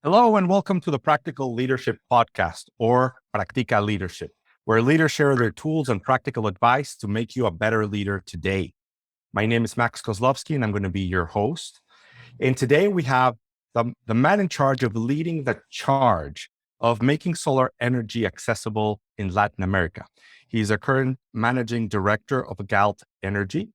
Hello and welcome to the Practical Leadership Podcast, or Practica Leadership, where leaders share their tools and practical advice to make you a better leader today. My name is Max Kozlovsky and I'm going to be your host. And today we have the man in charge of leading the charge of making solar energy accessible in Latin America. He's a current managing director of Galt Energy.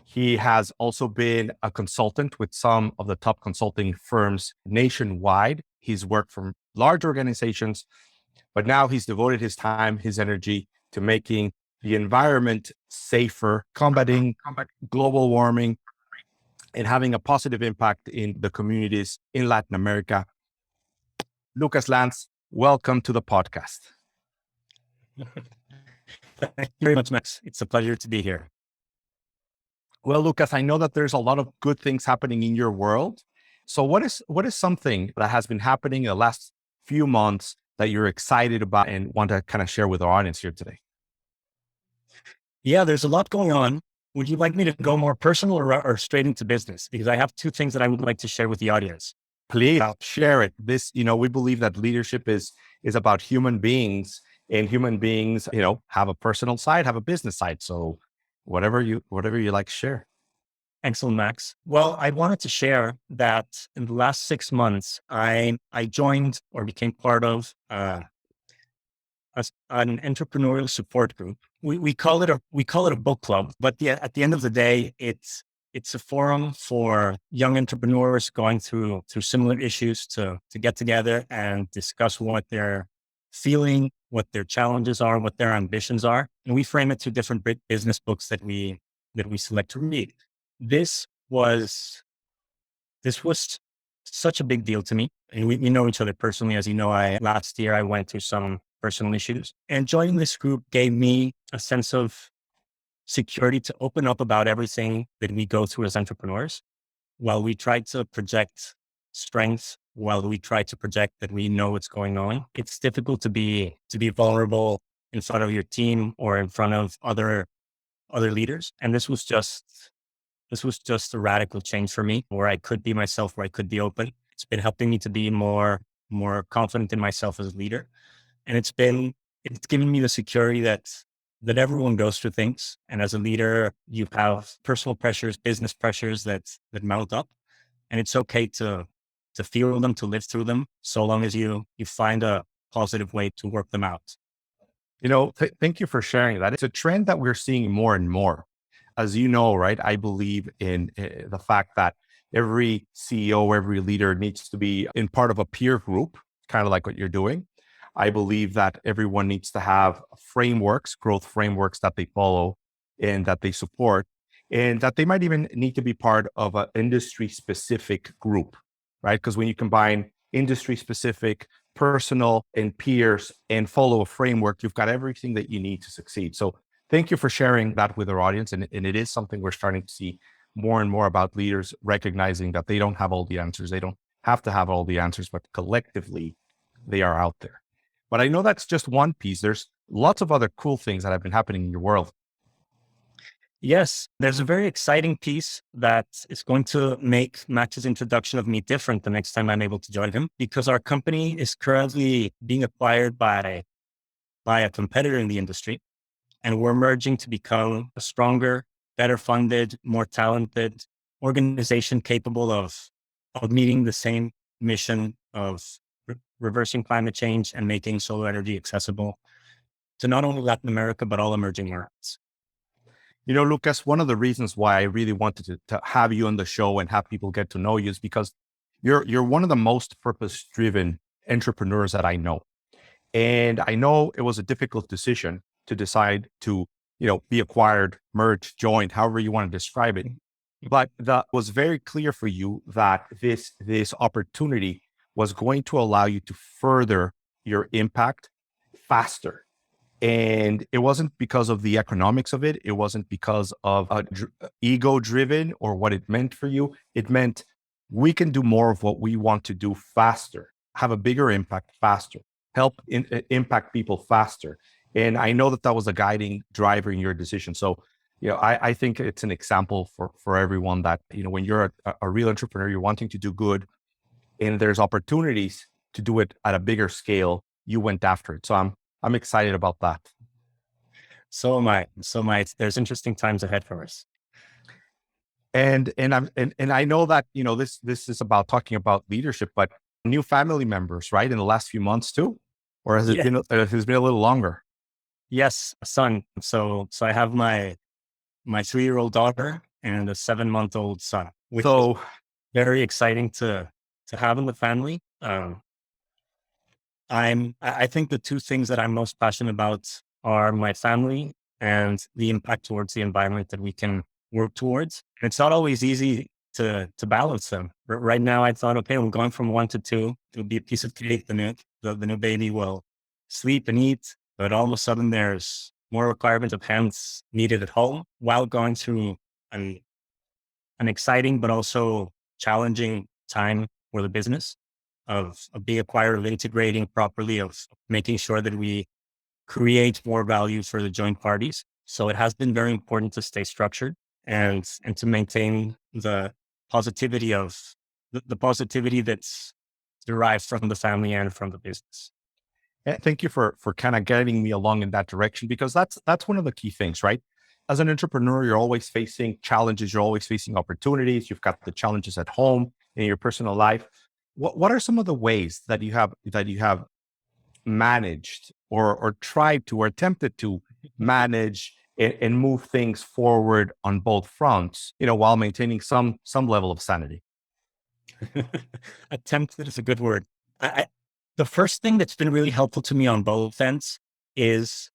He has also been a consultant with some of the top consulting firms nationwide. He's worked for large organizations, but now he's devoted his time, his energy to making the environment safer, combating global warming, and having a positive impact in the communities in Latin America. Lucas Lance, welcome to the podcast. Thank you very much, Max. It's a pleasure to be here. Well, Lucas, I know that there's a lot of good things happening in your world. So what is something that has been happening in the last few months that you're excited about and want to kind of share with our audience here today? Yeah, there's a lot going on. Would you like me to go more personal or straight into business? Because I have two things that I would like to share with the audience. Please share it. We believe that leadership is about human beings, and human beings, have a personal side, have a business side. So whatever you like to share. Excellent, Max. Well, I wanted to share that in the last 6 months, I joined or became part of an entrepreneurial support group. We call it a book club, but at the end of the day, it's a forum for young entrepreneurs going through similar issues to get together and discuss what they're feeling, what their challenges are, what their ambitions are. And we frame it to different business books that we select to read. This was such a big deal to me. And we know each other personally. As you know, last year I went through some personal issues, and joining this group gave me a sense of security to open up about everything that we go through as entrepreneurs, while we try to project strengths, while we try to project that we know what's going on. It's difficult to be vulnerable in front of your team or in front of other leaders. And this was just a radical change for me, where I could be myself, where I could be open. It's been helping me to be more confident in myself as a leader. And it's given me the security that everyone goes through things. And as a leader, you have personal pressures, business pressures that mount up. And it's okay to feel them, to live through them, so long as you find a positive way to work them out. Thank you for sharing that. It's a trend that we're seeing more and more. As you know, right, I believe in the fact that every CEO, every leader needs to be in part of a peer group, kind of like what you're doing. I believe that everyone needs to have frameworks, growth frameworks that they follow and that they support, and that they might even need to be part of an industry-specific group, right? Because when you combine industry-specific, personal, and peers and follow a framework, you've got everything that you need to succeed. So thank you for sharing that with our audience. And it is something we're starting to see more and more about leaders recognizing that they don't have all the answers. They don't have to have all the answers, but collectively they are out there. But I know that's just one piece. There's lots of other cool things that have been happening in your world. Yes, there's a very exciting piece that is going to make Max's introduction of me different the next time I'm able to join him, because our company is currently being acquired by a competitor in the industry. And we're merging to become a stronger, better funded, more talented organization capable of meeting the same mission of reversing climate change and making solar energy accessible to not only Latin America, but all emerging markets. Lucas, one of the reasons why I really wanted to have you on the show and have people get to know you is because you're one of the most purpose-driven entrepreneurs that I know. And I know it was a difficult decision to decide to, be acquired, merged, joined, however you want to describe it. But that was very clear for you that this opportunity was going to allow you to further your impact faster. And it wasn't because of the economics of it. It wasn't because of ego driven or what it meant for you. It meant we can do more of what we want to do faster, have a bigger impact faster, help impact people faster. And I know that was a guiding driver in your decision. So, I think it's an example for everyone that, when you're a real entrepreneur, you're wanting to do good, and there's opportunities to do it at a bigger scale, you went after it. So I'm excited about that. So am I. So am I. There's interesting times ahead for us. And I know that, this is about talking about leadership, but new family members, right? In the last few months too, or has it Yeah. been a little longer? Yes, a son. So I have my 3-year-old daughter and a 7-month-old son, which is So very exciting to have in the family. I think the two things that I'm most passionate about are my family and the impact towards the environment that we can work towards. And it's not always easy to balance them. Right now, I thought, okay, I'm going from 1 to 2. It'll be a piece of cake. The new baby will sleep and eat, but all of a sudden there's more requirements of hands needed at home while going through an an exciting but also challenging time for the business of being acquired, of integrating properly, of making sure that we create more value for the joint parties. So it has been very important to stay structured and to maintain the positivity of the positivity that's derived from the family and from the business. thank you for kind of guiding me along in that direction, because that's one of the key things, right? As an entrepreneur, you're always facing challenges, you're always facing opportunities. You've got the challenges at home in your personal life. What are some of the ways that you have managed or tried to or attempted to manage and move things forward on both fronts, while maintaining some level of sanity? Attempted is a good word. I, the first thing that's been really helpful to me on both ends is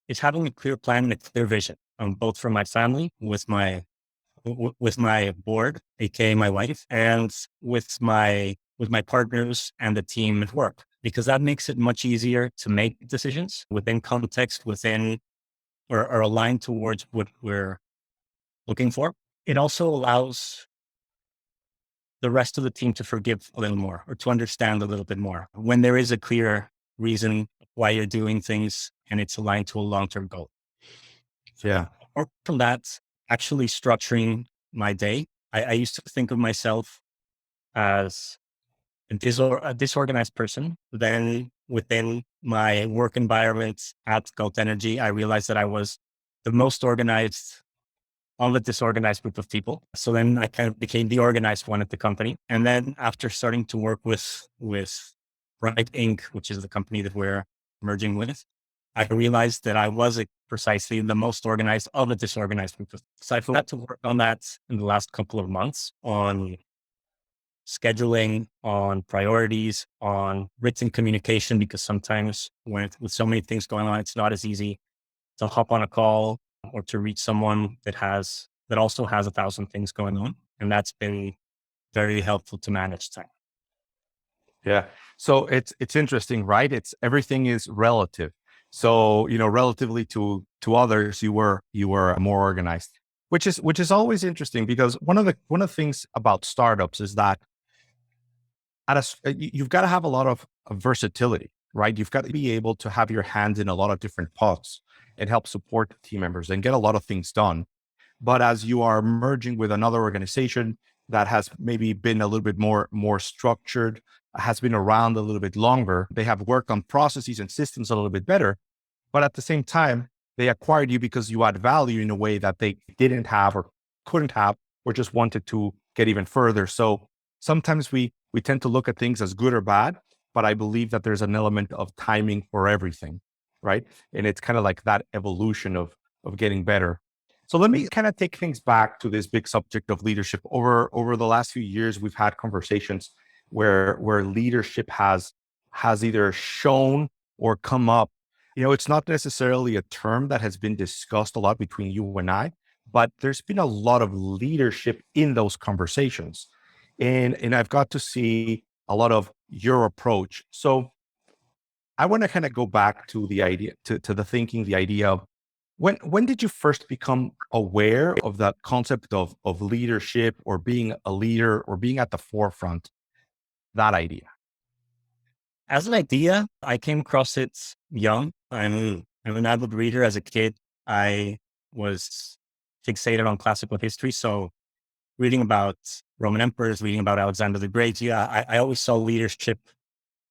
is having a clear plan and a clear vision, both for my family, with my board, aka my wife, and with my partners and the team at work, because that makes it much easier to make decisions within context, within or aligned towards what we're looking for. It also allows the rest of the team to forgive a little more or to understand a little bit more when there is a clear reason why you're doing things and it's aligned to a long-term goal. Yeah. Or from that, actually structuring my day. I used to think of myself as a disorganized person. Then within my work environment at Galt Energy, I realized that I was the most organized on the disorganized group of people. So then I kind of became the organized one at the company. And then after starting to work with Bright Inc., which is the company that we're merging with, I realized that I wasn't precisely the most organized of the disorganized group. So I've had to work on that in the last couple of months on scheduling, on priorities, on written communication, because sometimes with so many things going on, it's not as easy to hop on a call or to reach someone that also has 1,000 things going on. And that's been very helpful to manage time. Yeah. So it's interesting, right? It's everything is relative. So, relatively to others, you were more organized, which is always interesting, because one of the things about startups is that you've got to have a lot of versatility, right? You've got to be able to have your hands in a lot of different pots and help support the team members and get a lot of things done. But as you are merging with another organization that has maybe been a little bit more structured, has been around a little bit longer, they have worked on processes and systems a little bit better. But at the same time, they acquired you because you add value in a way that they didn't have or couldn't have, or just wanted to get even further. So sometimes we tend to look at things as good or bad, but I believe that there's an element of timing for everything, right? And it's kind of like that evolution of getting better. So let me kind of take things back to this big subject of leadership. Over the last few years, we've had conversations where leadership has either shown or come up. It's not necessarily a term that has been discussed a lot between you and I, but there's been a lot of leadership in those conversations. And I've got to see a lot of your approach. So I want to kind of go back to the idea, to the thinking, the idea of when did you first become aware of that concept of leadership, or being a leader, or being at the forefront, that idea? As an idea, I came across it young. I'm an avid reader. As a kid, I was fixated on classical history. So reading about Roman emperors, reading about Alexander the Great. Yeah, I always saw leadership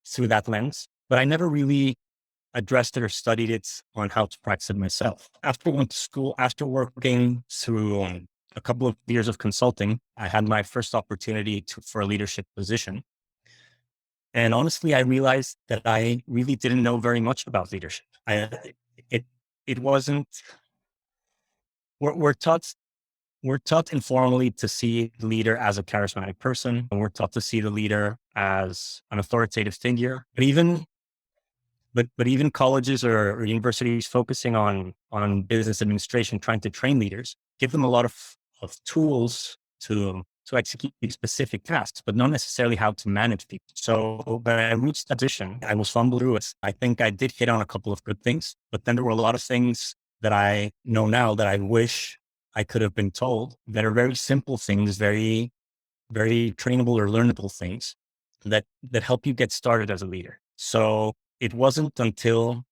through that lens, but I never really addressed it or studied it on how to practice it myself. After I went to school, after working through a couple of years of consulting, I had my first opportunity for a leadership position. And honestly, I realized that I really didn't know very much about leadership. It, it wasn't, we're taught, we're taught informally to see the leader as a charismatic person, and we're taught to see the leader as an authoritative figure. But even colleges or universities focusing on business administration, trying to train leaders, give them a lot of tools to execute specific tasks, but not necessarily how to manage people. So when I reached that position, I was fumbling through it. I think I did hit on a couple of good things, but then there were a lot of things that I know now that I wish I could have been told, that are very simple things, very, very trainable or learnable things that help you get started as a leader. So it wasn't until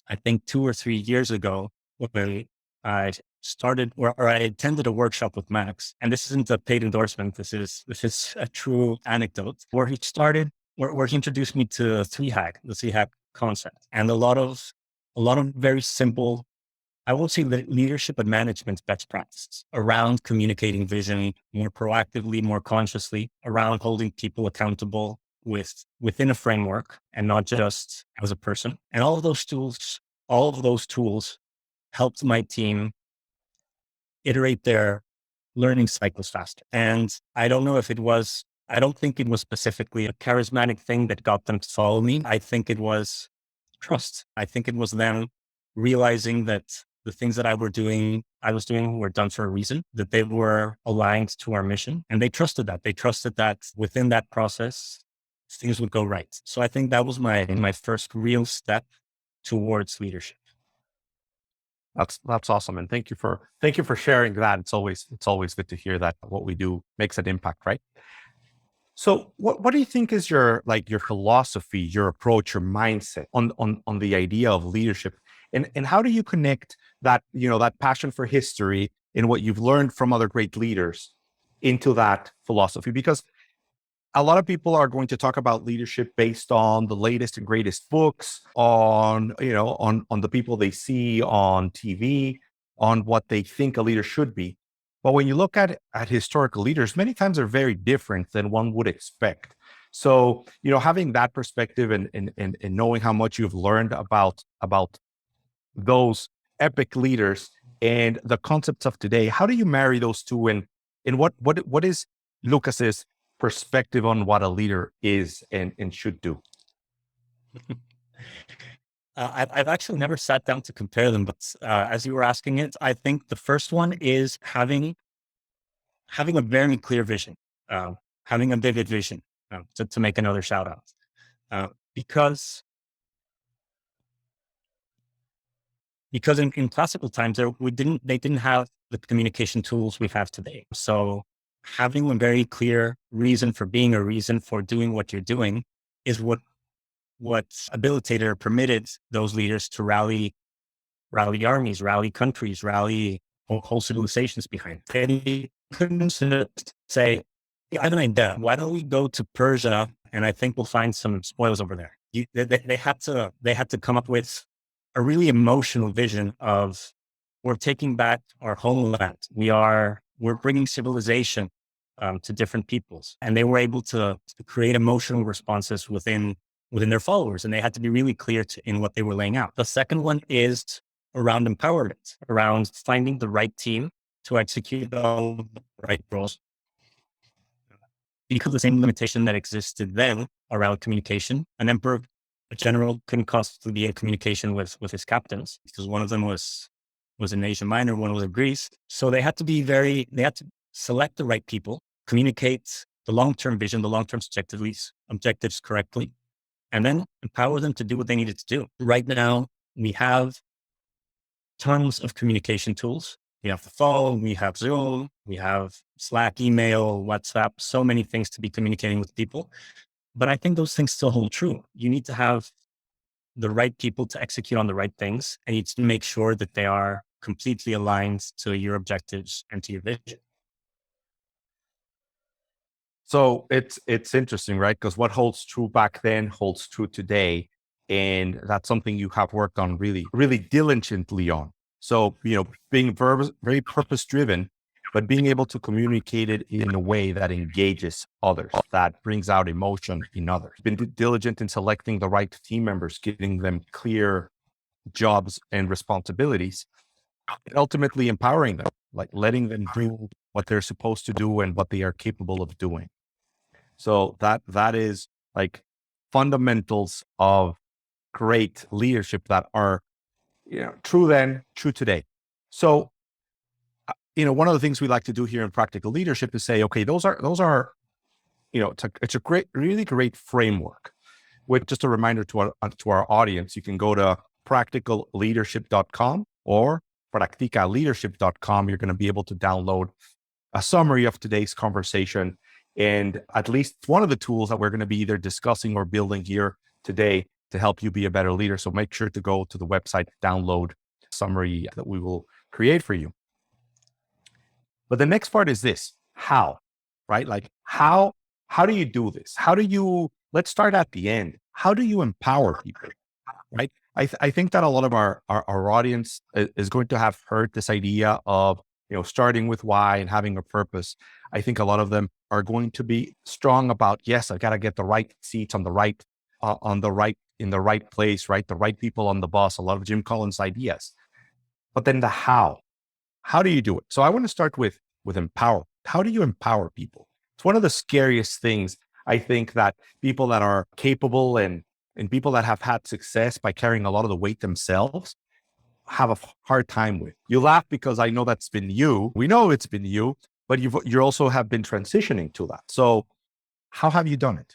I think 2 or 3 years ago when I started, or I attended a workshop with Max, and this isn't a paid endorsement. This is a true anecdote where he introduced me to the 3-hack concept, and a lot of very simple, I won't say leadership and management best practices around communicating vision more proactively, more consciously, around holding people accountable within a framework and not just as a person. And all of those tools helped my team iterate their learning cycles faster. And I don't think it was specifically a charismatic thing that got them to follow me. I think it was trust. I think it was them realizing that the things that I was doing were done for a reason, that they were aligned to our mission. And they trusted that. They trusted that within that process, things would go right. So I think that was my first real step towards leadership. That's awesome. And thank you for sharing that. It's always good to hear that what we do makes an impact, right? So what do you think is your philosophy, your approach, your mindset on the idea of leadership? And how do you connect that, that passion for history and what you've learned from other great leaders into that philosophy? Because a lot of people are going to talk about leadership based on the latest and greatest books, on the people they see on TV, on what they think a leader should be. But when you look at historical leaders, many times they're very different than one would expect. So, having that perspective and knowing how much you've learned about those epic leaders and the concepts of today, how do you marry those two? And what is Lucas's perspective on what a leader is and should do? I've actually never sat down to compare them, but as you were asking it, I think the first one is having a very clear vision, having a vivid vision, to make another shout out, because in classical times they didn't have the communication tools we have today. So having a very clear reason for being, a reason for doing what you're doing, is what habilitated or permitted those leaders to rally armies, rally countries, rally whole civilizations behind. They couldn't say, "I have an idea. Why don't we go to Persia? And I think we'll find some spoils over there." They had to come up with a really emotional vision of, we're taking back our homeland. We're bringing civilization to different peoples, and they were able to create emotional responses within their followers, and they had to be really clear in what they were laying out. The second one is around empowerment, around finding the right team to execute all the right roles. Because the same limitation that existed then around communication, an emperor, a general, couldn't constantly be in communication with his captains, because one of them was in Asia Minor, one was in Greece. So they had to select the right people, communicate the long-term vision, the long-term objectives correctly, and then empower them to do what they needed to do. Right now, we have tons of communication tools. We have the phone, we have Zoom, we have Slack, email, WhatsApp, so many things to be communicating with people. But I think those things still hold true. You need to have the right people to execute on the right things, and you need to make sure that they are completely aligned to your objectives and to your vision. So it's interesting, right? Because what holds true back then holds true today, and that's something you have worked on really diligently on. So being very purpose driven, but being able to communicate it in a way that engages others, that brings out emotion in others. Been diligent in selecting the right team members, giving them clear jobs and responsibilities, and ultimately empowering them, like letting them do what they're supposed to do and what they are capable of doing. So that is like fundamentals of great leadership that are true then, true today. So one of the things we like to do here in practical leadership is say, okay, those are it's a great, really great framework. With just a reminder to our audience, you can go to practicalleadership.com or practicaleadership.com. You're going to be able to download a summary of today's conversation and at least one of the tools that we're going to be either discussing or building here today to help you be a better leader. So make sure to go to the website, download the summary that we will create for you. But the next part is this: how, right? Like how do you do this? Let's start at the end. How do you empower people, right? I think that a lot of our audience is going to have heard this idea of starting with why and having a purpose. I think a lot of them are going to be strong about, yes, I got to get the right seats in the right place, right? The right people on the bus. A lot of Jim Collins ideas, but then the how. How do you do it? So I want to start with empower. How do you empower people? It's one of the scariest things. I think that people that are capable and people that have had success by carrying a lot of the weight themselves have a hard time with. You laugh because I know that's been you. We know it's been you, but you also have been transitioning to that. So how have you done it?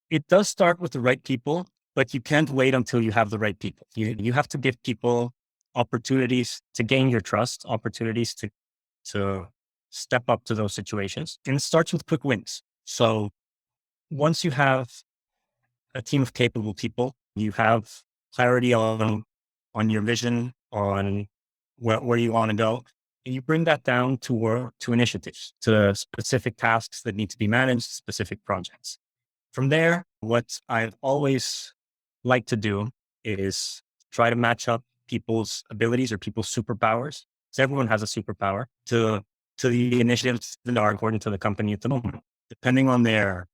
It does start with the right people, but you can't wait until you have the right people. You have to give people opportunities to gain your trust, opportunities to step up to those situations. And it starts with quick wins. So once you have a team of capable people, you have clarity on your vision, on where you want to go, and you bring that down to initiatives, to specific tasks that need to be managed, specific projects. From there, what I've always liked to do is try to match up people's abilities or people's superpowers. So everyone has a superpower to the initiatives that are important to the company at the moment. Depending on their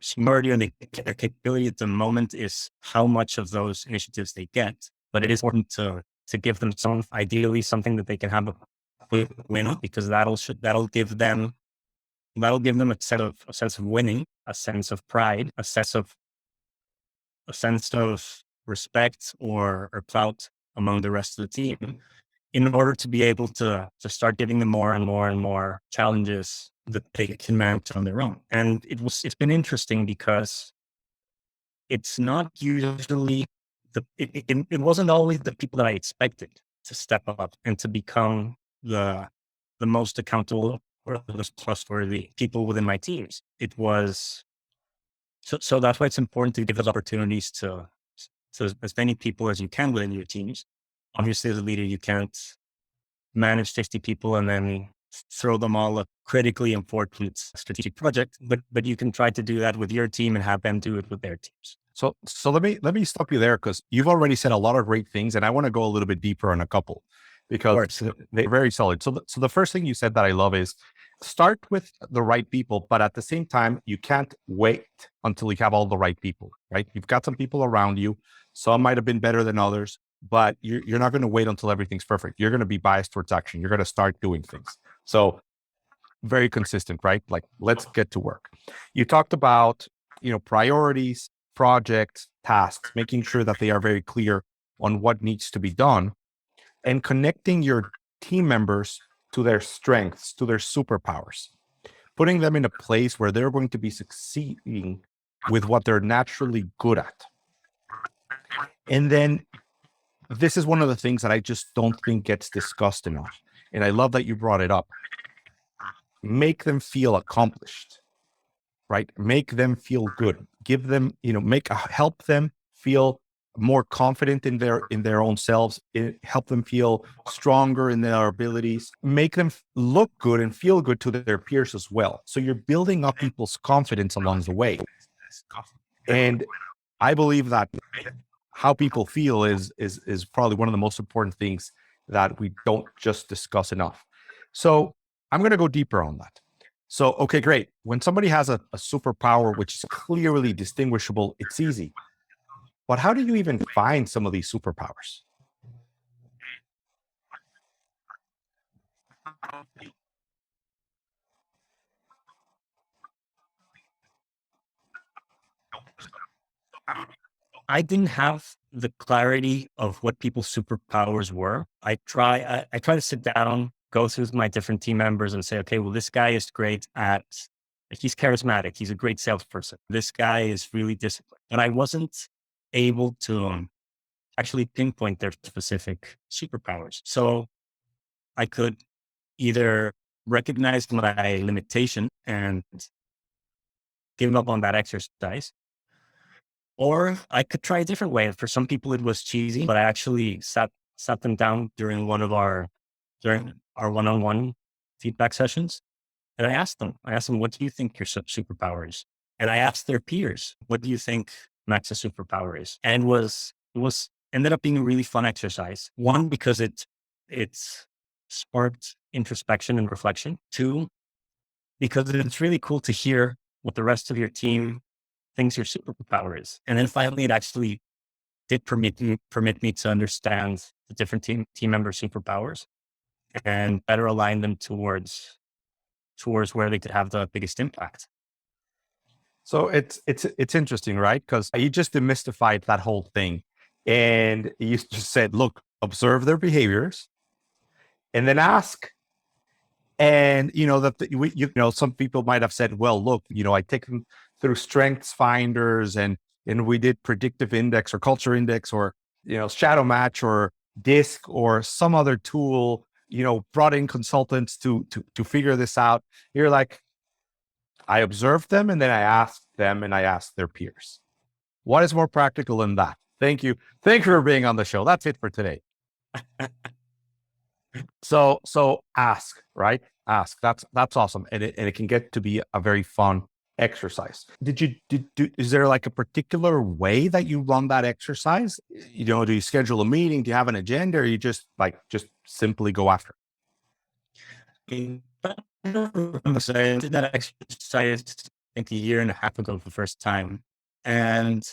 seniority and their capability at the moment is how much of those initiatives they get. But it is important to give them ideally something that they can have a quick win, because that'll give them a sense of winning, a sense of pride, a sense of respect or clout among the rest of the team, in order to be able to start giving them more and more and more challenges that they can manage on their own. And it's been interesting because it's not usually it wasn't always the people that I expected to step up and to become the most accountable or the most trustworthy people within my teams. It was so that's why it's important to give those opportunities to as many people as you can within your teams. Obviously, as a leader, you can't manage 50 people and then throw them all a critically important strategic project, but you can try to do that with your team and have them do it with their teams. So let me stop you there, because you've already said a lot of great things, and I want to go a little bit deeper on a couple because they're very solid. So the first thing you said that I love is start with the right people, but at the same time, you can't wait until you have all the right people, right? You've got some people around you. Some might have been better than others, but you're not going to wait until everything's perfect. You're going to be biased towards action. You're going to start doing things. So very consistent, right? Like, let's get to work. You talked about, priorities, projects, tasks, making sure that they are very clear on what needs to be done, and connecting your team members to their strengths, to their superpowers, putting them in a place where they're going to be succeeding with what they're naturally good at. And then this is one of the things that I just don't think gets discussed enough. And I love that you brought it up. Make them feel accomplished, right? Make them feel good. Give them, help them feel more confident in their own selves, help them feel stronger in their abilities, make them look good and feel good to their peers as well. So you're building up people's confidence along the way. And I believe that how people feel is probably one of the most important things that we don't just discuss enough. So I'm going to go deeper on that. So, okay, great. When somebody has a superpower, which is clearly distinguishable, it's easy. But how do you even find some of these superpowers? I didn't have the clarity of what people's superpowers were. I try to sit down, go through my different team members and say, okay, well, this guy is great at, he's charismatic. He's a great salesperson. This guy is really disciplined. And I wasn't able to actually pinpoint their specific superpowers. So I could either recognize my limitation and give up on that exercise, or I could try a different way. For some people, it was cheesy, but I actually sat them down during our one-on-one feedback sessions. And I asked them, what do you think your superpower is? And I asked their peers, what do you think Max's superpower is? And it was ended up being a really fun exercise. One, because it sparked introspection and reflection. Two, because it's really cool to hear what the rest of your team thinks your superpower is. And then finally, it actually did permit me to understand the different team member superpowers and better align them towards where they could have the biggest impact. So it's interesting, right? Because you just demystified that whole thing, and you just said, look, observe their behaviors, and then ask. And some people might have said, well, look, I take them through strengths finders, and we did predictive index or culture index, or shadow match or disc or some other tool, brought in consultants to figure this out. You're like, I observed them, and then I asked them, and I asked their peers. What is more practical than that? Thank you for being on the show. That's it for today. So ask, right? Ask. That's awesome, and it can get to be a very fun exercise. Is there like a particular way that you run that exercise? Do you schedule a meeting? Do you have an agenda, or you just simply go after it? I did that exercise, I think, a year and a half ago for the first time, and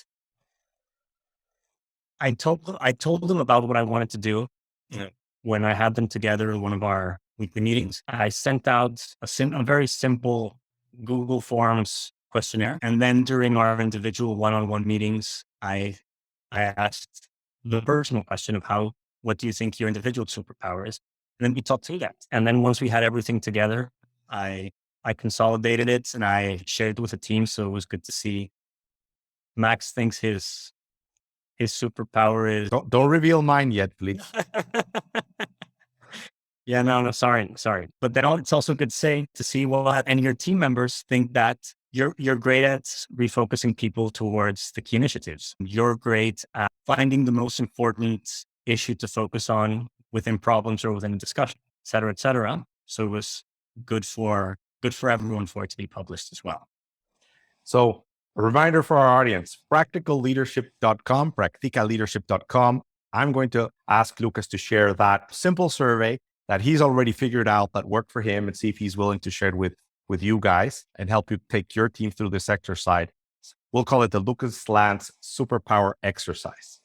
I told them about what I wanted to do. When I had them together in one of our weekly meetings, I sent out a very simple Google Forms questionnaire. And then during our individual one-on-one meetings, I asked the personal question of what do you think your individual superpower is? And then we talked through that. And then once we had everything together, I consolidated it and I shared it with the team. So it was good to see Max thinks his superpower is... Don't reveal mine yet, please. Yeah, no, sorry. But then it's also good to see and your team members think that you're great at refocusing people towards the key initiatives. You're great at finding the most important issue to focus on within problems or within a discussion, et cetera, et cetera. So it was good for everyone for it to be published as well. So a reminder for our audience, practicalleadership.com, practicaleadership.com. I'm going to ask Lucas to share that simple survey that he's already figured out that worked for him, and see if he's willing to share it with you guys and help you take your team through this exercise. We'll call it the Lucas Lance Superpower Exercise.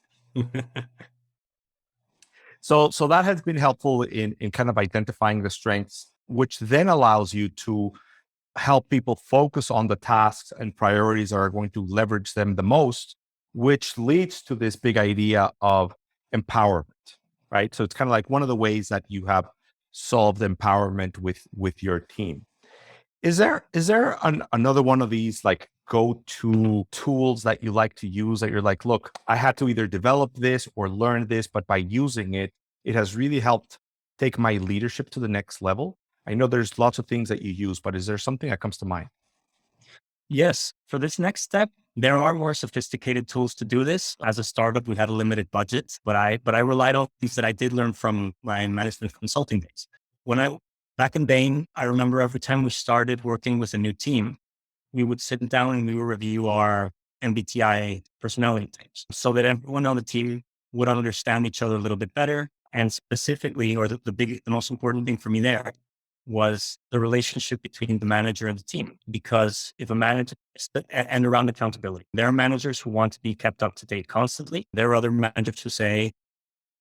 So that has been helpful in kind of identifying the strengths, which then allows you to help people focus on the tasks and priorities that are going to leverage them the most, which leads to this big idea of empowerment, right? So it's kind of like one of the ways that you have solved empowerment with your team. Is there another one of these like go-to tools that you like to use that you're like, look, I had to either develop this or learn this, but by using it, it has really helped take my leadership to the next level? I know there's lots of things that you use, but is there something that comes to mind? Yes. For this next step, There are more sophisticated tools to do this. As a startup, we had a limited budget, but I relied on things that I did learn from my management consulting days. Back in Bain, I remember every time we started working with a new team, we would sit down and we would review our MBTI personality types so that everyone on the team would understand each other a little bit better. And specifically, or the most important thing for me there was the relationship between the manager and the team. Because if a manager, and around accountability, there are managers who want to be kept up to date constantly. There are other managers who say,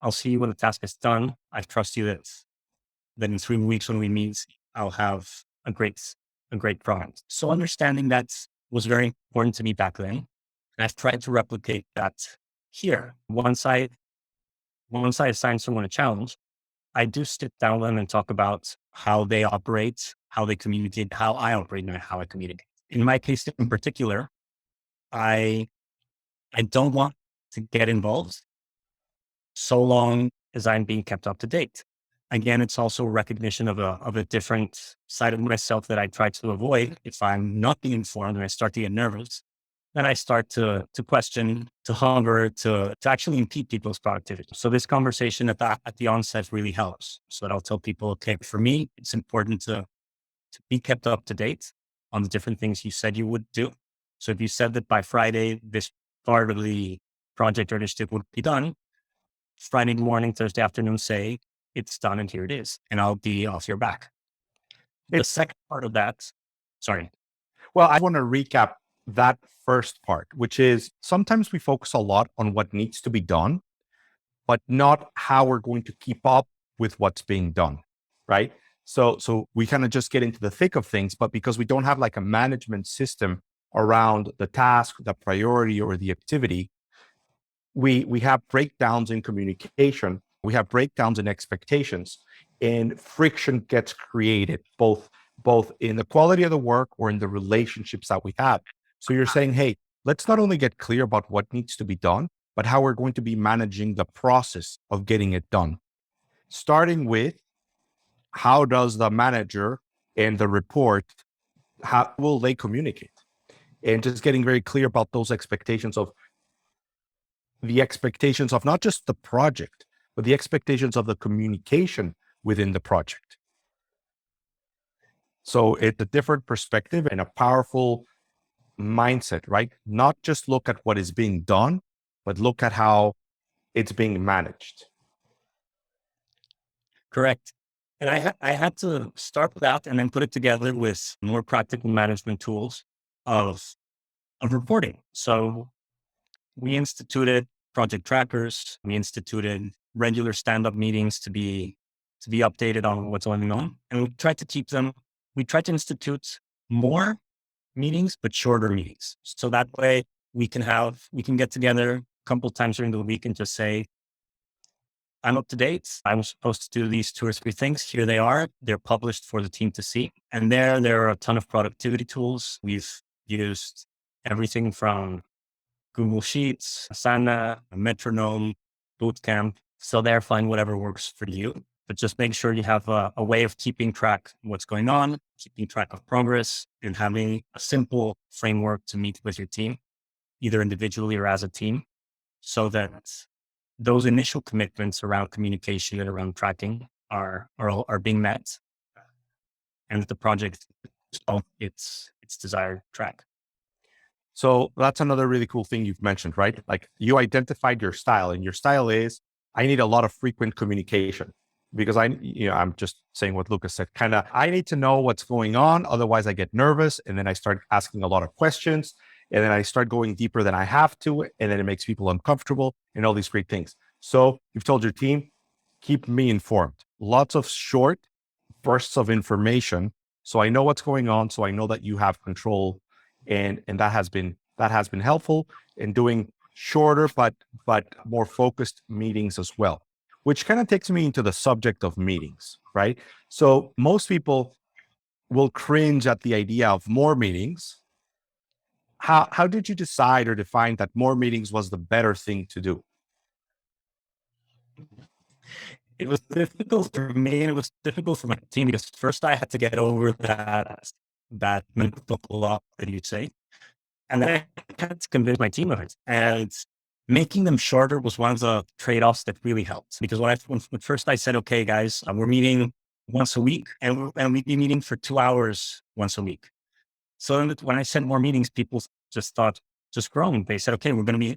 I'll see you when the task is done. I trust you that in 3 weeks when we meet, I'll have a great product. So understanding that was very important to me back then. And I've tried to replicate that here. Once I assign someone a challenge, I do sit down with them and talk about how they operate, how they communicate, how I operate, and how I communicate. In my case in particular, I don't want to get involved so long as I'm being kept up to date. Again, it's also a recognition of a different side of myself that I try to avoid. If I'm not being informed and I start to get nervous, then I start to question, to hunger, to actually impede people's productivity. So this conversation at the onset really helps. So that I'll tell people, okay, for me, it's important to be kept up to date on the different things you said you would do. So if you said that by Friday, this part of the project or initiative would be done, Friday morning, Thursday afternoon, say it's done and here it is, and I'll be off your back. The second part of that, sorry. Well, I want to recap that first part, which is sometimes we focus a lot on what needs to be done, but not how we're going to keep up with what's being done, right? So we kind of just get into the thick of things, but because we don't have like a management system around the task, the priority, or the activity, we have breakdowns in communication, we have breakdowns in expectations, and friction gets created both in the quality of the work or in the relationships that we have. So you're saying, hey, let's not only get clear about what needs to be done, but how we're going to be managing the process of getting it done. Starting with how does the manager and the report, how will they communicate? And just getting very clear about those expectations of not just the project, but the expectations of the communication within the project. So it's a different perspective and a powerful mindset, right? Not just look at what is being done, but look at how it's being managed. Correct. And I had to start with that and then put it together with more practical management tools of reporting. So we instituted project trackers. We instituted regular stand-up meetings to be updated on what's going on. And we tried to institute more meetings, but shorter meetings. So that way we can get together a couple of times during the week and just say, I'm up to date. I'm supposed to do these 2 or 3 things. Here they are. They're published for the team to see. And there are a ton of productivity tools. We've used everything from Google Sheets, Asana, Metronome, Bootcamp. So there, find whatever works for you. But just make sure you have a way of keeping track of what's going on, keeping track of progress, and having a simple framework to meet with your team, either individually or as a team, so that those initial commitments around communication and around tracking are being met, and that the project on its desired track. So that's another really cool thing you've mentioned, right? Like you identified your style, and your style is, I need a lot of frequent communication because I'm just saying what Lucas said, I need to know what's going on. Otherwise I get nervous and then I start asking a lot of questions and then I start going deeper than I have to. And then it makes people uncomfortable and all these great things. So you've told your team, keep me informed. Lots of short bursts of information. So I know what's going on. So I know that you have control. And that has been helpful in doing shorter, but more focused meetings as well, which kind of takes me into the subject of meetings, right? So most people will cringe at the idea of more meetings. How did you decide or define that more meetings was the better thing to do? It was difficult for me, and it was difficult for my team because first I had to get over that mental block that you say. And then I had to convince my team of it. And making them shorter was one of the trade-offs that really helped. Because when first I said, okay, guys, we're meeting once a week and we'd be meeting for 2 hours once a week. So when I said more meetings, people just thought, just growing. They said, okay,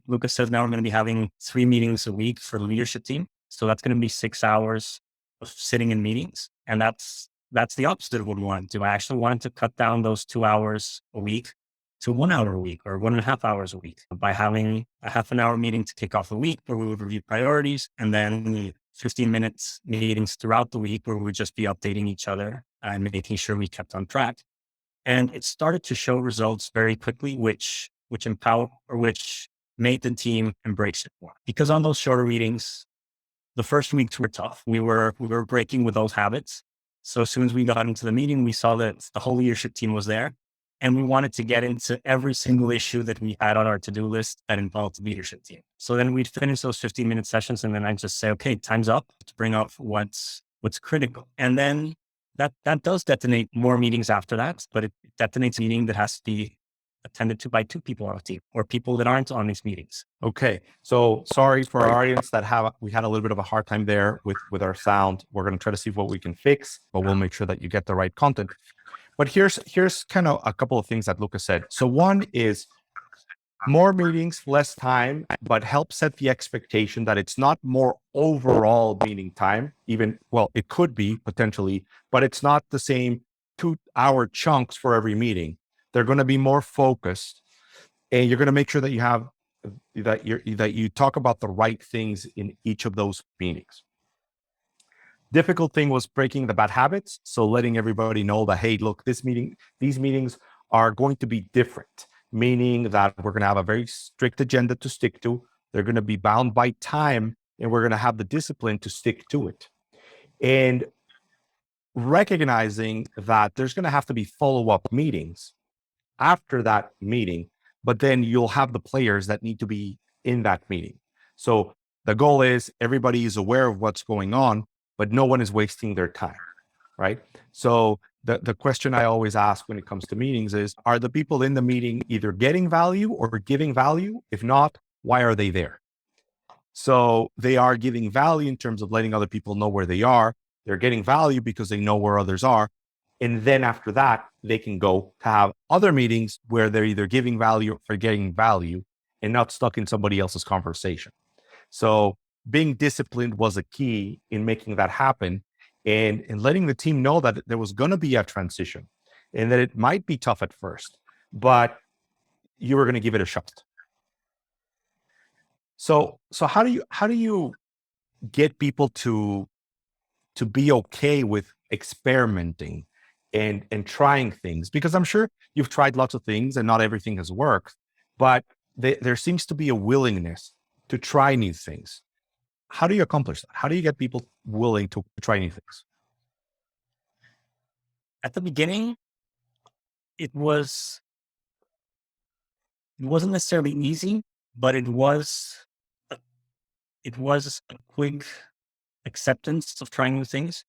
Lucas says now we're going to be having 3 meetings a week for the leadership team. So that's going to be 6 hours of sitting in meetings. And that's the opposite of what we want to do. I actually wanted to cut down those 2 hours a week to 1 hour a week or 1.5 hours a week by having a half an hour meeting to kick off the week where we would review priorities, and then 15 minutes meetings throughout the week where we would just be updating each other and making sure we kept on track. And it started to show results very quickly, which made the team embrace it more. Because on those shorter meetings, the first weeks were tough. We were breaking with those habits. So as soon as we got into the meeting, we saw that the whole leadership team was there. And we wanted to get into every single issue that we had on our to-do list that involved the leadership team. So then we'd finish those 15-minute sessions, and then I'd just say, okay, time's up to bring up what's critical. And then that does detonate more meetings after that, but it detonates a meeting that has to be attended to by 2 people on a team or people that aren't on these meetings. Okay. So sorry for our audience we had a little bit of a hard time there with our sound. We're going to try to see what we can fix, but we'll make sure that you get the right content. But here's kind of a couple of things that Lucas said. So one is more meetings, less time, but help set the expectation that it's not more overall meeting time. It could be potentially, but it's not the same 2-hour chunks for every meeting. They're going to be more focused, and you're going to make sure that you talk about the right things in each of those meetings. Difficult thing was breaking the bad habits. So letting everybody know that, hey, look, these meetings are going to be different, meaning that we're going to have a very strict agenda to stick to. They're going to be bound by time, and we're going to have the discipline to stick to it. And recognizing that there's going to have to be follow-up meetings after that meeting, but then you'll have the players that need to be in that meeting. So the goal is everybody is aware of what's going on, but no one is wasting their time, right? So the question I always ask when it comes to meetings is, are the people in the meeting either getting value or giving value? If not, why are they there? So they are giving value in terms of letting other people know where they are. They're getting value because they know where others are. And then after that, they can go to have other meetings where they're either giving value or getting value and not stuck in somebody else's conversation. So being disciplined was a key in making that happen, and letting the team know that there was going to be a transition and that it might be tough at first, but you were going to give it a shot. So how do you get people to be okay with experimenting and trying things? Because I'm sure you've tried lots of things and not everything has worked, but there seems to be a willingness to try new things. How do you accomplish that? How do you get people willing to try new things? At the beginning, it wasn't necessarily easy, but it was a quick acceptance of trying new things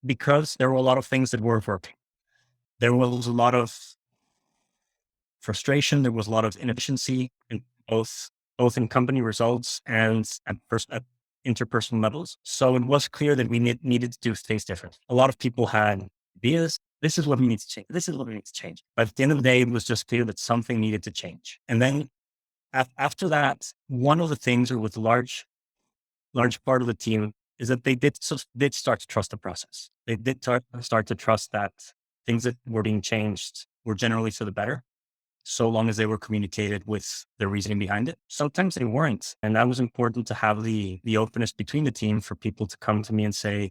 because there were a lot of things that weren't working. There was a lot of frustration. There was a lot of inefficiency in both in company results and at interpersonal levels. So it was clear that we needed to do things different. A lot of people had ideas. This is what we need to change. This is what we need to change. But at the end of the day, it was just clear that something needed to change. And then after that, one of the things, or with a large part of the team, is that they did start to trust the process. They did start to trust that things that were being changed were generally for the better, so long as they were communicated with the reasoning behind it. Sometimes they weren't. And that was important to have the openness between the team for people to come to me and say,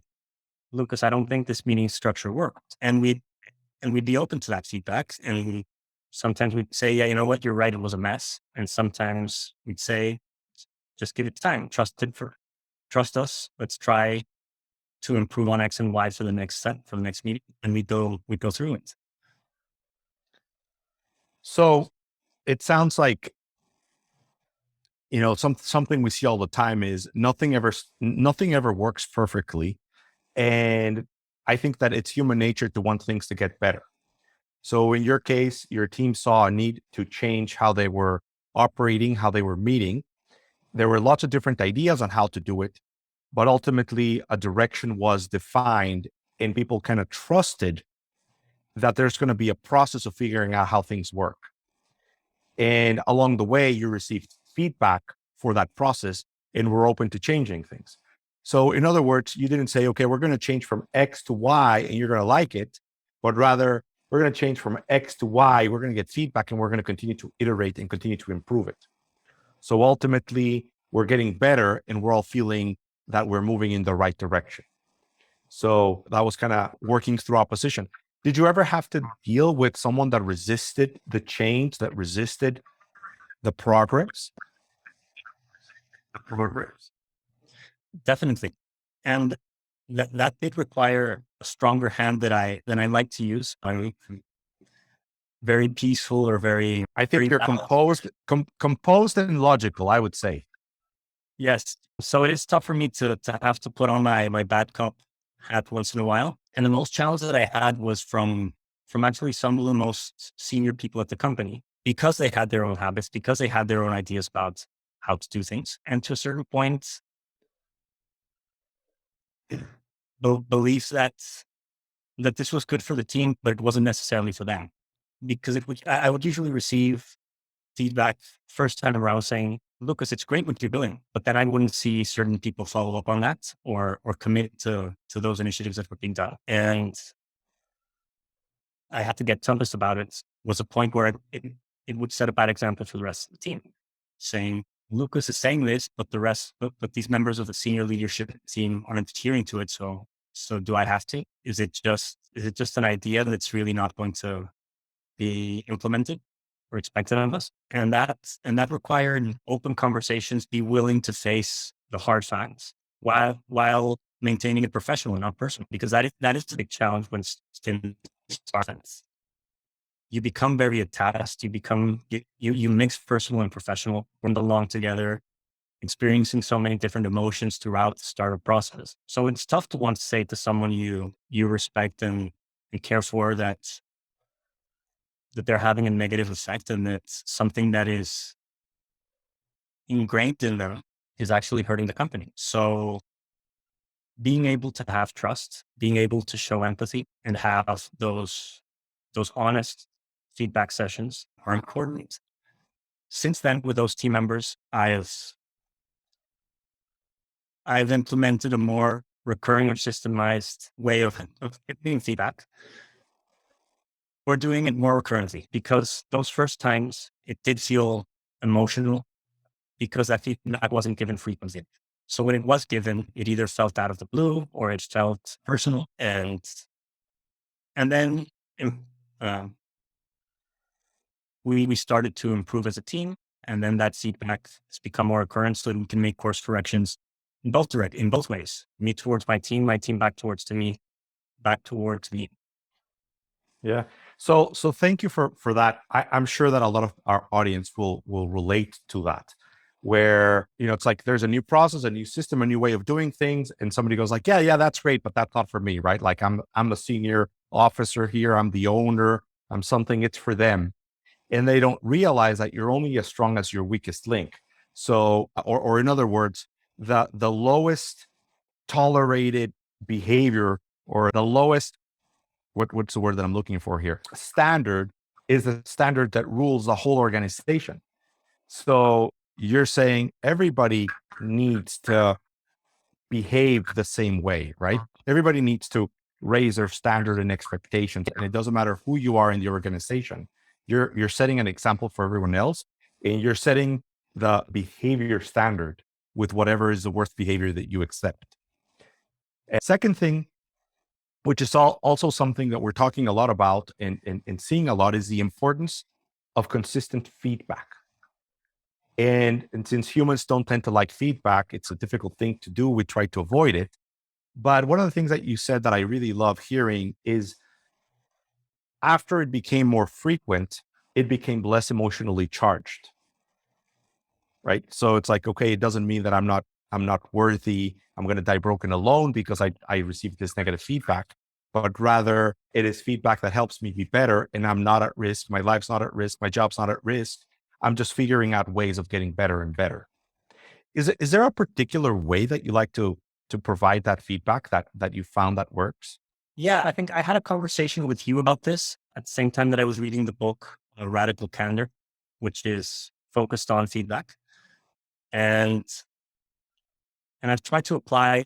Lucas, I don't think this meeting structure worked. And we'd be open to that feedback. And sometimes we'd say, yeah, you know what, you're right, it was a mess. And sometimes we'd say, just give it time, trust us. Let's try to improve on X and Y for the next meeting. And we'd go through it. So it sounds like, something we see all the time is nothing ever works perfectly. And I think that it's human nature to want things to get better. So in your case, your team saw a need to change how they were operating, how they were meeting. There were lots of different ideas on how to do it, but ultimately a direction was defined and people kind of trusted that there's going to be a process of figuring out how things work. And along the way, you received feedback for that process and were open to changing things. So in other words, you didn't say, okay, we're going to change from X to Y and you're going to like it, but rather we're going to change from X to Y. We're going to get feedback and we're going to continue to iterate and continue to improve it. So ultimately, we're getting better and we're all feeling that we're moving in the right direction. So that was kind of working through opposition. Did you ever have to deal with someone that resisted the change, that resisted the progress? Definitely. And that did require a stronger hand than I like to use. I'm very peaceful or very, I think you're composed and logical, I would say. yes. So it is tough for me to have to put on my bad cop hat once in a while. And the most challenge that I had was from actually some of the most senior people at the company, because they had their own habits, because they had their own ideas about how to do things. And to a certain point, beliefs that this was good for the team, but it wasn't necessarily for them. Because I would usually receive feedback first time around saying, Lucas, it's great what you're doing, but then I wouldn't see certain people follow up on that or commit to those initiatives that were being done. And I had to get toughest about it. Was a point where it would set a bad example for the rest of the team, saying, Lucas is saying this, but the rest, but these members of the senior leadership team aren't adhering to it. So do I have to? Is it just an idea that's really not going to be implemented or expected of us? And that required open conversations, be willing to face the hard facts while maintaining it professional and not personal, because that is the big challenge when in starts. You become very attached. You mix personal and professional when they belong together, experiencing so many different emotions throughout the startup process. So it's tough to want to say to someone you respect and care for that they're having a negative effect, and that something that is ingrained in them is actually hurting the company. So being able to have trust, being able to show empathy and have those honest feedback sessions are important. Since then, with those team members, I've implemented a more recurring or systemized way of giving feedback. We're doing it more recurrently, because those first times it did feel emotional, because that feedback wasn't given frequently. So when it was given, it either felt out of the blue or it felt personal. And then we started to improve as a team. And then that feedback has become more recurrent, so that we can make course corrections in both ways. Me towards my team back towards me. Yeah. So thank you for that. I'm sure that a lot of our audience will relate to that, where, it's like there's a new process, a new system, a new way of doing things, and somebody goes like, yeah, that's great, but that's not for me, right? Like I'm the senior officer here, I'm the owner, I'm something, it's for them. And they don't realize that you're only as strong as your weakest link. So, or in other words, the lowest tolerated behavior, or the lowest, what's the word that I'm looking for here? Standard is the standard that rules the whole organization. So you're saying everybody needs to behave the same way, right? Everybody needs to raise their standard and expectations. And it doesn't matter who you are in the organization. You're setting an example for everyone else, and you're setting the behavior standard with whatever is the worst behavior that you accept. And second thing, which is also something that we're talking a lot about and seeing a lot, is the importance of consistent feedback. And since humans don't tend to like feedback, it's a difficult thing to do. We try to avoid it. But one of the things that you said that I really love hearing is, after it became more frequent, it became less emotionally charged, right? So it's like, okay, it doesn't mean that I'm not worthy, I'm going to die broken alone because I received this negative feedback, but rather it is feedback that helps me be better, and I'm not at risk. My life's not at risk. My job's not at risk. I'm just figuring out ways of getting better and better. Is there a particular way that you like to provide that feedback that you found that works? Yeah, I think I had a conversation with you about this at the same time that I was reading the book, Radical Candor, which is focused on feedback. And I've tried to apply,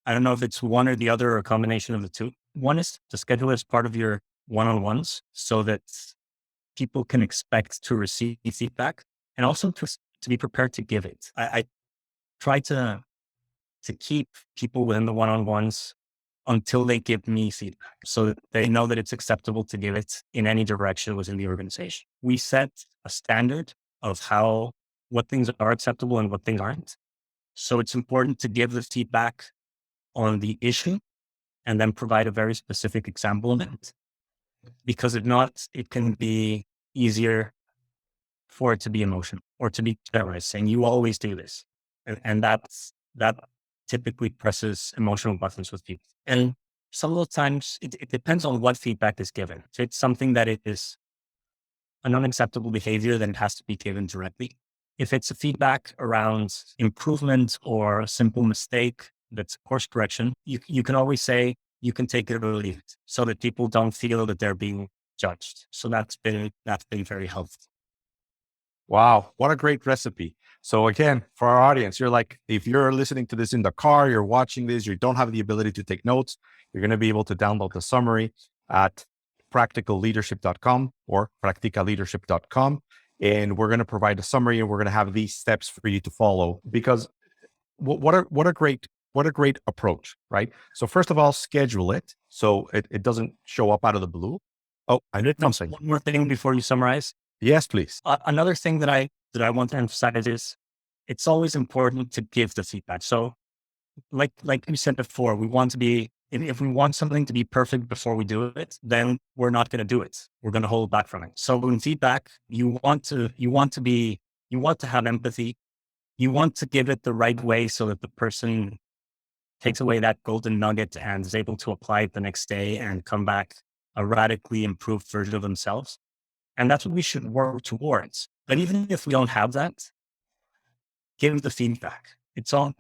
I don't know if it's one or the other or a combination of the two. One is to schedule it as part of your one-on-ones so that people can expect to receive feedback, and also to be prepared to give it. I try to keep people within the one-on-ones until they give me feedback so that they know that it's acceptable to give it in any direction within the organization. We set a standard of what things are acceptable and what things aren't. So it's important to give the feedback on the issue and then provide a very specific example of it. Because if not, it can be easier for it to be emotional or to be generalized, saying you always do this. And that typically presses emotional buttons with people. And some of the times it depends on what feedback is given. If it's something that it is an unacceptable behavior, then it has to be given directly. If it's a feedback around improvement or a simple mistake that's course correction, you can always say, you can take it or leave it, so that people don't feel that they're being judged. So that's been very helpful. Wow, what a great recipe. So again, for our audience, you're like, if you're listening to this in the car, you're watching this, you don't have the ability to take notes, you're going to be able to download the summary at practicalleadership.com or practicaleadership.com. And we're going to provide a summary, and we're going to have these steps for you to follow, because what a great approach, right? So first of all, schedule it so it doesn't show up out of the blue. Oh, I did something. One more thing before you summarize. Yes, please. Another thing that I want to emphasize is it's always important to give the feedback. So like we said before, we want to be, if we want something to be perfect before we do it, then we're not going to do it. We're going to hold back from it. So in feedback, you want to have empathy. You want to give it the right way so that the person takes away that golden nugget and is able to apply it the next day and come back a radically improved version of themselves. And that's what we should work towards. But even if we don't have that, give the feedback. It's all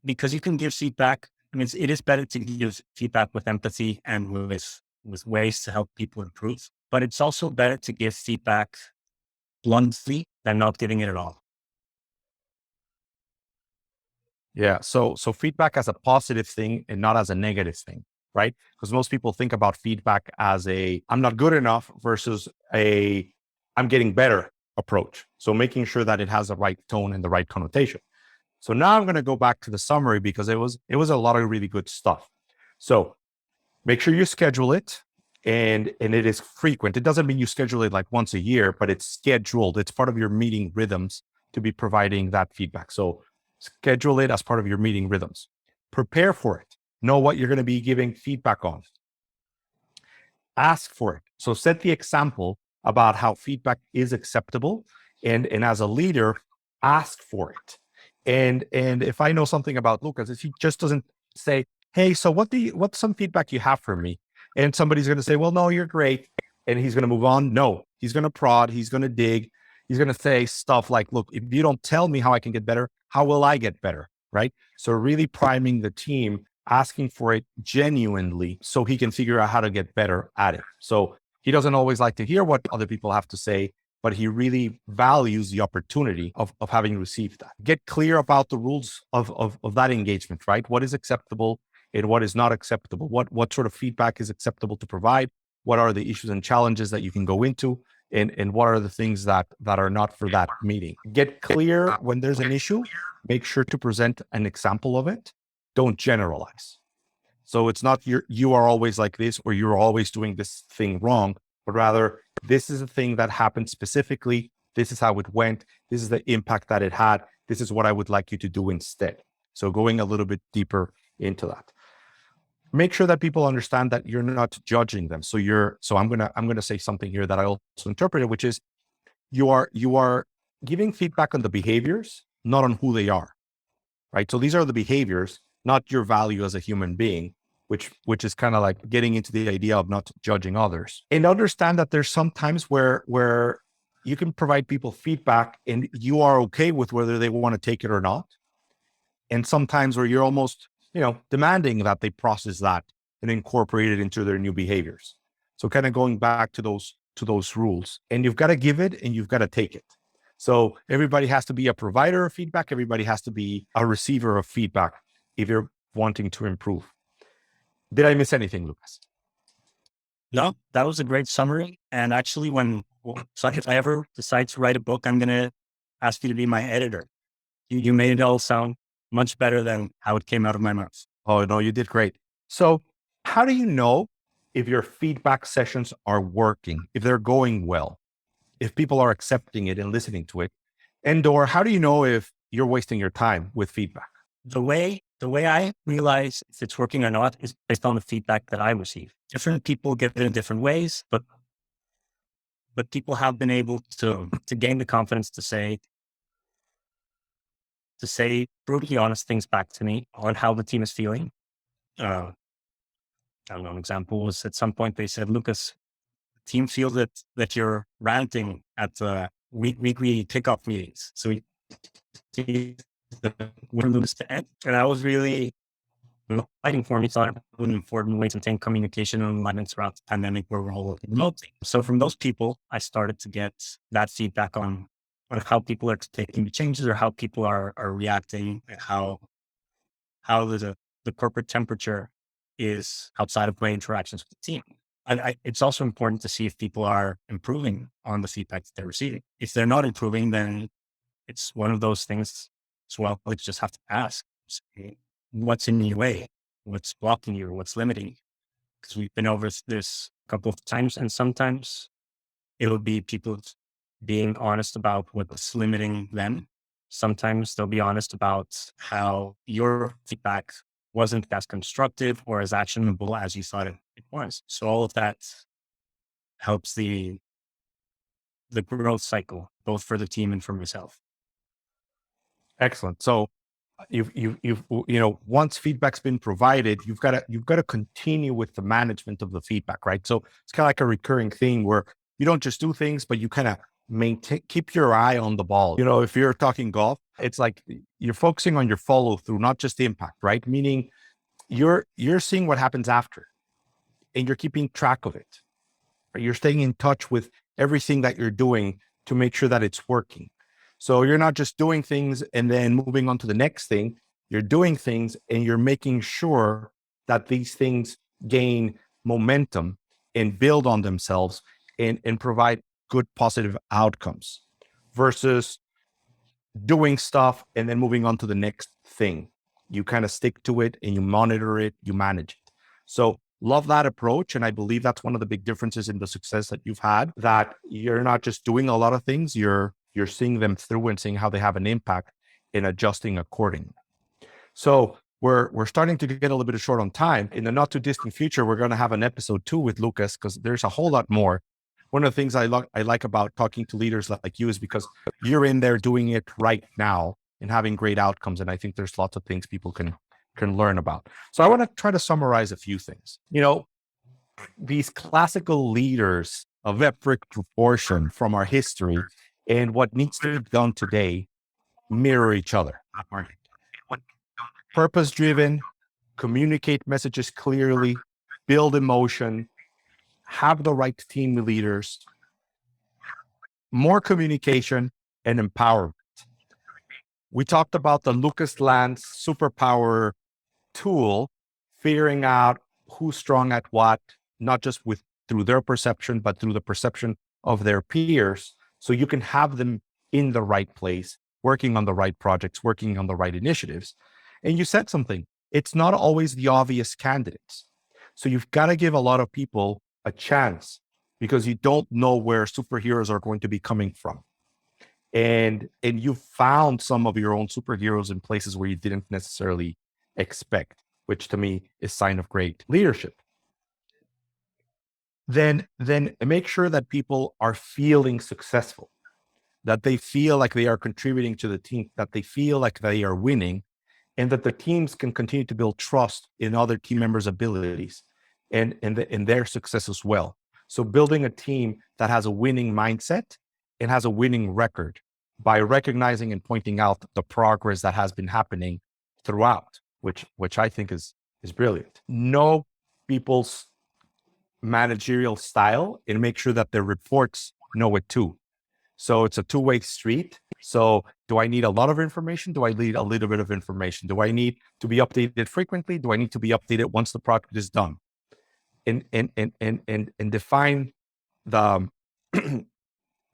because you can give feedback. I mean, it is better to give feedback with empathy and with ways to help people improve. But it's also better to give feedback bluntly than not giving it at all. Yeah. So feedback as a positive thing and not as a negative thing, right? Because most people think about feedback as I'm not good enough versus I'm getting better approach. So making sure that it has the right tone and the right connotation. So now I'm going to go back to the summary, because it was a lot of really good stuff. So make sure you schedule it, and it is frequent. It doesn't mean you schedule it like once a year, but it's scheduled. It's part of your meeting rhythms to be providing that feedback. So schedule it as part of your meeting rhythms. Prepare for it. Know what you're going to be giving feedback on. Ask for it. So set the example about how feedback is acceptable. And as a leader, ask for it. And if I know something about Lucas, if he just doesn't say, hey, so what's some feedback you have for me? And somebody's going to say, well, no, you're great. And he's going to move on. No, he's going to prod. He's going to dig. He's going to say stuff like, look, if you don't tell me how I can get better, how will I get better? Right? So really priming the team, asking for it genuinely so he can figure out how to get better at it. So he doesn't always like to hear what other people have to say, but he really values the opportunity of having received that. Get clear about the rules of that engagement, right? What is acceptable and what is not acceptable? What sort of feedback is acceptable to provide? What are the issues and challenges that you can go into? And what are the things that are not for that meeting? Get clear when there's an issue. Make sure to present an example of it. Don't generalize. So it's not you are always like this, or you're always doing this thing wrong, but rather this is a thing that happened specifically. This is how it went. This is the impact that it had. This is what I would like you to do instead. So going a little bit deeper into that. Make sure that people understand that you're not judging them. So I'm gonna say something here that I also interpreted, which is you are giving feedback on the behaviors, not on who they are. Right. So these are the behaviors, not your value as a human being, which is kind of like getting into the idea of not judging others. And understand that there's some times where you can provide people feedback and you are okay with whether they want to take it or not. And sometimes where you're almost, demanding that they process that and incorporate it into their new behaviors. So kind of going back to those rules, and you've got to give it and you've got to take it. So everybody has to be a provider of feedback. Everybody has to be a receiver of feedback if you're wanting to improve. Did I miss anything, Lucas? No, that was a great summary. And actually, so if I ever decide to write a book, I'm going to ask you to be my editor. You made it all sound much better than how it came out of my mouth. Oh, no, you did great. So how do you know if your feedback sessions are working, if they're going well, if people are accepting it and listening to it? Or how do you know if you're wasting your time with feedback? The way I realize if it's working or not is based on the feedback that I receive. Different people get it in different ways, but people have been able to gain the confidence to say brutally honest things back to me on how the team is feeling. I don't know, an example was at some point they said, Lucas, the team feels that you're ranting at the weekly kickoff meetings. So we're Lucas to end. And I was really fighting for me. Thought it was an important way to maintain communication and alignment throughout the pandemic where we're all working remotely. So from those people, I started to get that feedback on how people are taking the changes or how people are reacting, and how the corporate temperature is outside of my interactions with the team. And it's also important to see if people are improving on the feedback that they're receiving. If they're not improving, then it's one of those things as well. You just have to ask, what's in your way? What's blocking you? What's limiting you? Because we've been over this a couple of times, and sometimes it will be people being honest about what's limiting them. Sometimes they'll be honest about how your feedback wasn't as constructive or as actionable as you thought it was. So all of that helps the growth cycle, both for the team and for myself. Excellent. So you've once feedback's been provided, you've got to continue with the management of the feedback, right? So it's kind of like a recurring theme where you don't just do things, but you kind of keep your eye on the ball. If you're talking golf, it's like you're focusing on your follow through, not just the impact, right? Meaning you're seeing what happens after, and you're keeping track of it. Right? You're staying in touch with everything that you're doing to make sure that it's working. So you're not just doing things and then moving on to the next thing. You're doing things and you're making sure that these things gain momentum and build on themselves and provide good positive outcomes versus doing stuff and then moving on to the next thing. You kind of stick to it and you monitor it, you manage it. So love that approach. And I believe that's one of the big differences in the success that you've had, that you're not just doing a lot of things, you're seeing them through and seeing how they have an impact and adjusting accordingly. So we're starting to get a little bit short on time. In the not too distant future, we're going to have an episode 2 with Lucas because there's a whole lot more. One of the things I like about talking to leaders like you is because you're in there doing it right now and having great outcomes. And I think there's lots of things people can learn about. So I want to try to summarize a few things. These classical leaders of epic proportion from our history and what needs to be done today mirror each other. Purpose-driven, communicate messages clearly, build emotion, have the right team leaders, more communication, and empowerment. We talked about the Lucas Lance superpower tool, figuring out who's strong at what, not just through their perception, but through the perception of their peers. So you can have them in the right place, working on the right projects, working on the right initiatives. And you said something, it's not always the obvious candidates. So you've got to give a lot of people a chance because you don't know where superheroes are going to be coming from. And you found some of your own superheroes in places where you didn't necessarily expect, which to me is sign of great leadership. Then make sure that people are feeling successful, that they feel like they are contributing to the team, that they feel like they are winning, and that the teams can continue to build trust in other team members' abilities and their success as well. So building a team that has a winning mindset and has a winning record by recognizing and pointing out the progress that has been happening throughout, which I think is brilliant. Know people's managerial style and make sure that their reports know it too. So it's a two-way street. So do I need a lot of information? Do I need a little bit of information? Do I need to be updated frequently? Do I need to be updated once the project is done? And define the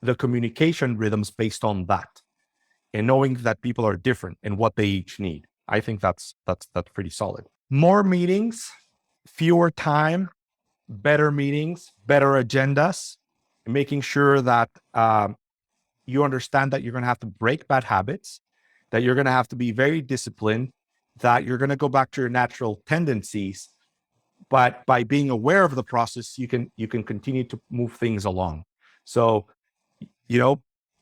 the communication rhythms based on that, and knowing that people are different and what they each need. I think that's pretty solid. More meetings, fewer time, better meetings, better agendas, making sure that you understand that you're going to have to break bad habits, that you're going to have to be very disciplined, that you're going to go back to your natural tendencies, but by being aware of the process, you can continue to move things along. So,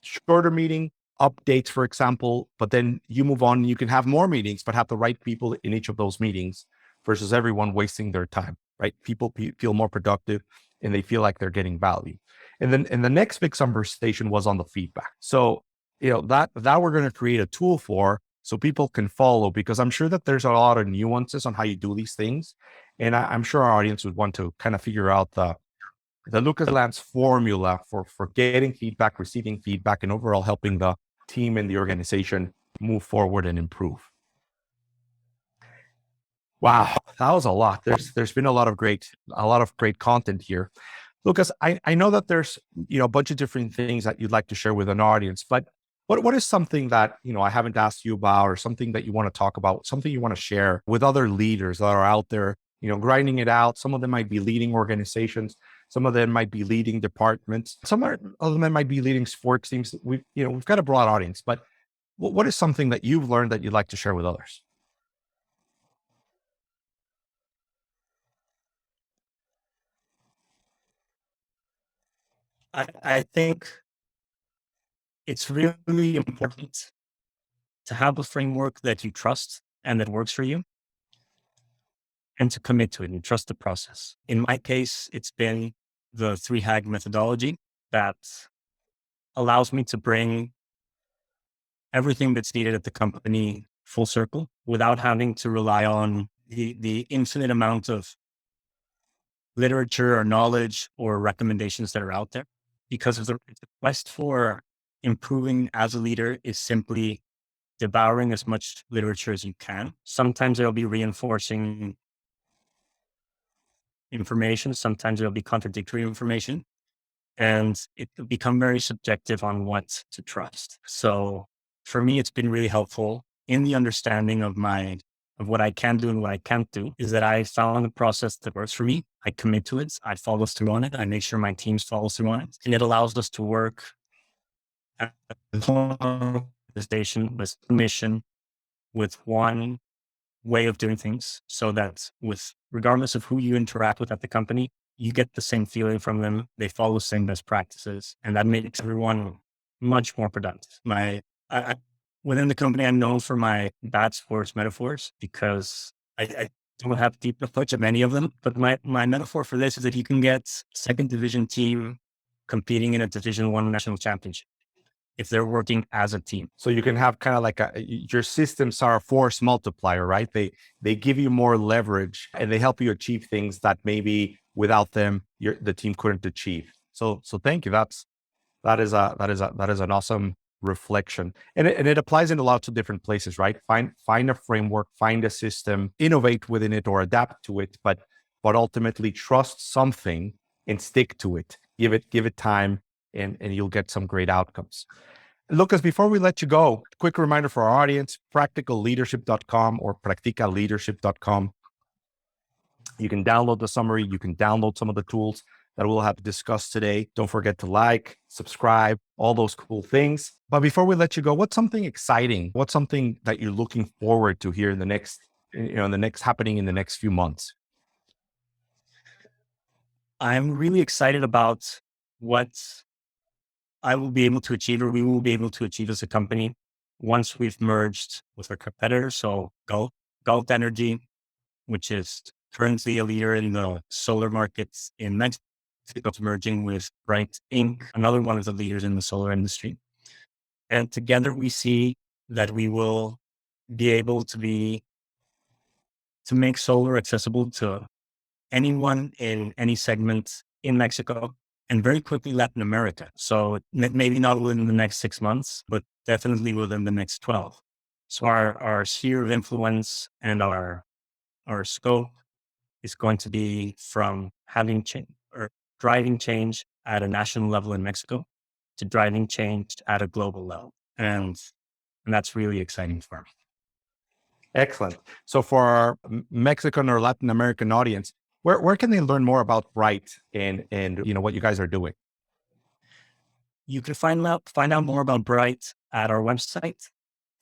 shorter meeting updates, for example, but then you move on, you can have more meetings, but have the right people in each of those meetings versus everyone wasting their time, right? People feel more productive and they feel like they're getting value. And the next big conversation was on the feedback. So, that we're going to create a tool for so people can follow, because I'm sure that there's a lot of nuances on how you do these things. And I'm sure our audience would want to kind of figure out the Lucas Lance formula for getting feedback, receiving feedback, and overall helping the team and the organization move forward and improve. Wow, that was a lot. There's been a lot of great content here. Lucas, I know that there's a bunch of different things that you'd like to share with an audience, but what is something that I haven't asked you about, or something that you want to talk about, something you want to share with other leaders that are out there, grinding it out? Some of them might be leading organizations, some of them might be leading departments, some of them might be leading sports teams. We've got a broad audience, but what is something that you've learned that you'd like to share with others? I think it's really important to have a framework that you trust and that works for you, and to commit to it and trust the process. In my case, it's been the 3HAG methodology that allows me to bring everything that's needed at the company full circle without having to rely on the infinite amount of literature or knowledge or recommendations that are out there. Because of the quest for improving as a leader is simply devouring as much literature as you can. Sometimes there'll be reinforcing information, sometimes there'll be contradictory information, and it will become very subjective on what to trust. So for me, it's been really helpful in the understanding of what I can do and what I can't do, is that I found a process that works for me. I commit to it. I follow through on it. I make sure my teams follow through on it. And it allows us to work at the station with mission, with one way of doing things, so that regardless of who you interact with at the company, you get the same feeling from them. They follow the same best practices, and that makes everyone much more productive. Within the company, I'm known for my bad sports metaphors because I don't have deep knowledge of many of them. But my metaphor for this is that you can get second division team competing in a Division I national championship if they're working as a team. So you can have kind of like your systems are a force multiplier, right? They give you more leverage and they help you achieve things that maybe without them, the team couldn't achieve. So thank you. That is an awesome reflection, and it applies in lots of different places, right? Find a framework, find a system, innovate within it or adapt to it, but ultimately trust something and stick to it. Give it time, and you'll get some great outcomes. Lucas, before we let you go, quick reminder for our audience: practicalleadership.com or practicaleadership.com. You can download the summary. You can download some of the tools that we'll have discussed today. Don't forget to like, subscribe, all those cool things. But before we let you go, what's something exciting? What's something that you're looking forward to here in the next happening in the next few months? I'm really excited about what I will be able to achieve, or we will be able to achieve as a company once we've merged with our competitor, so Galt Energy, which is currently a leader in the solar markets in Mexico, is merging with Bright Inc., another one of the leaders in the solar industry. And together we see that we will be able to make solar accessible to anyone in any segment in Mexico and very quickly Latin America. So maybe not within the next 6 months, but definitely within the next 12. So our sphere of influence and our scope is going to be from having change or driving change at a national level in Mexico to driving change at a global level. And that's really exciting for me. Excellent. So for our Mexican or Latin American audience, where can they learn more about Bright and what you guys are doing? You can find out more about Bright at our website,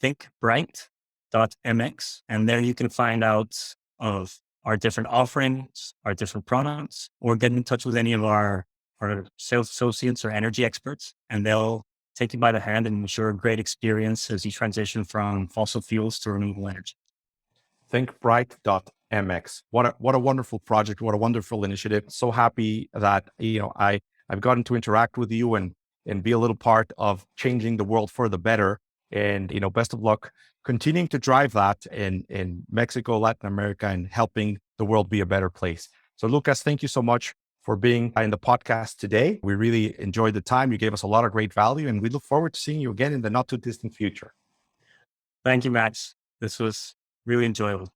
thinkbright.mx, and there you can find out of our different offerings, our different products, or get in touch with any of our sales associates or energy experts, and they'll take you by the hand and ensure a great experience as you transition from fossil fuels to renewable energy. Thinkbright.mx. What a wonderful project. What a wonderful initiative. So happy that, I've gotten to interact with you and be a little part of changing the world for the better. And, best of luck continuing to drive that in Mexico, Latin America, and helping the world be a better place. So Lucas, thank you so much for being in the podcast today. We really enjoyed the time. You gave us a lot of great value, and we look forward to seeing you again in the not too distant future. Thank you, Max. This was really enjoyable.